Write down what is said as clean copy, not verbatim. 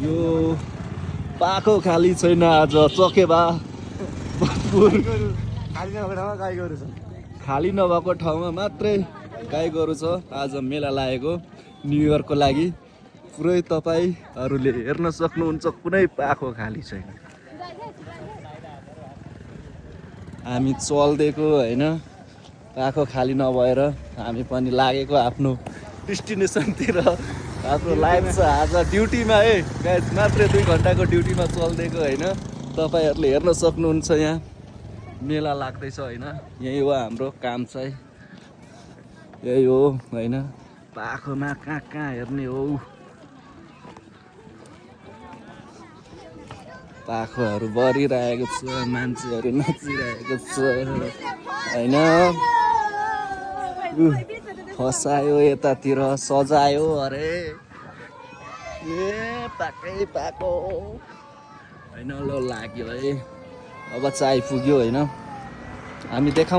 यो पाखो खाली छैन आज चकेबा भरपुर खाली नभएको ठाउँमा मात्रै गाई गोरु छ। आज मेला लागेको न्यु इयरको लागि पुरै तपाईँहरूले हेर्न सक्नुहुन्छ कुनै पाखो खाली छैन। हामी चल्दिएको होइन पाखो खाली नभएर हामी पनि लागेको आफ्नो डेस्टिनेसनतिर। आफ्नो लाइफ छ आज ड्युटीमा है गाइस, मात्रै 2 घन्टाको ड्युटीमा चल्दिएको होइन। तपाईँहरूले हेर्न सक्नुहुन्छ यहाँ मेला लाग्दैछ होइन। यही हो हाम्रो काम चाहिँ, यही हो होइन। पाखोमा कहाँ कहाँ हेर्ने हो, पाखोहरू बढिरहेको छ, मान्छेहरू नाचिरहेको छ होइन। फसायो यतातिर सजायो अरे ए पाकै पाको होइन। ल लाग्यो है, अब चाहिँ आइपुग्यो होइन। हामी देखाउँछ